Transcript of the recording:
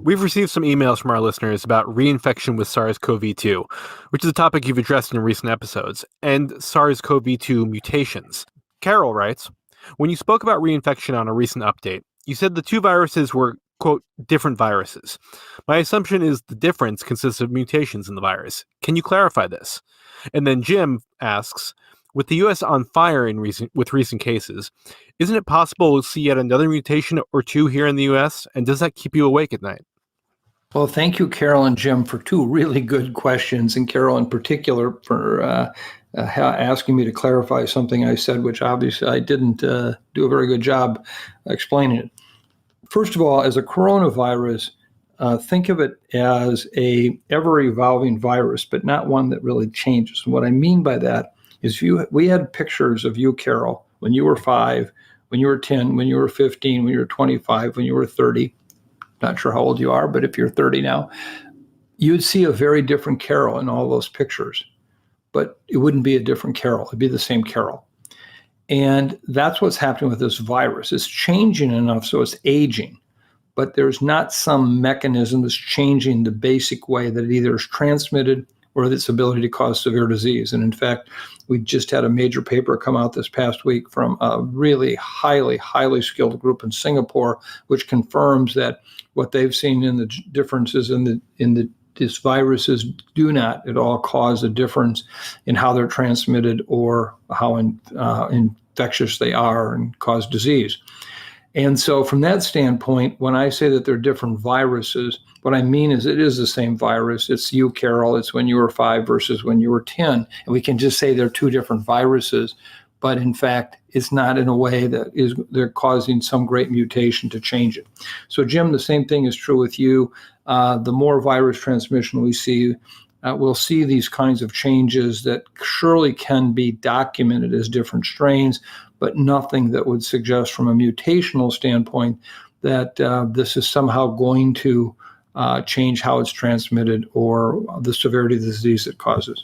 We've received some emails from our listeners about reinfection with SARS-CoV-2, which is a topic you've addressed in recent episodes, and SARS-CoV-2 mutations. Carol writes, when you spoke about reinfection on a recent update, you said the two viruses were, quote, different viruses. My assumption is the difference consists of mutations in the virus. Can you clarify this? And then Jim asks, with the U.S. on fire with recent cases, isn't it possible we'll see yet another mutation or two here in the U.S.? And does that keep you awake at night? Well, thank you, Carol and Jim, for two really good questions, and Carol in particular for asking me to clarify something I said, which obviously I didn't do a very good job explaining it. First of all, as a coronavirus, think of it as a ever-evolving virus, but not one that really changes. And what I mean by that is we had pictures of you, Carol, when you were 5, when you were 10, when you were 15, when you were 25, when you were 30. Not sure how old you are, but if you're 30 now, you'd see a very different Carol in all those pictures. But it wouldn't be a different Carol. It'd be the same Carol. And that's what's happening with this virus. It's changing enough so it's aging. But there's not some mechanism that's changing the basic way that it either is transmitted or its ability to cause severe disease. And in fact, we just had a major paper come out this past week from a really highly, highly skilled group in Singapore, which confirms that what they've seen in the differences in these viruses do not at all cause a difference in how they're transmitted or how infectious they are and cause disease. And so from that standpoint, when I say that they're different viruses, what I mean is it is the same virus. It's you, Carol. It's when you were 5 versus when you were 10. And we can just say they're two different viruses. But in fact, it's not in a way that they're causing some great mutation to change it. So, Jim, the same thing is true with you. The more virus transmission we see, we'll see these kinds of changes that surely can be documented as different strains, but nothing that would suggest from a mutational standpoint that this is somehow going to change how it's transmitted or the severity of the disease it causes.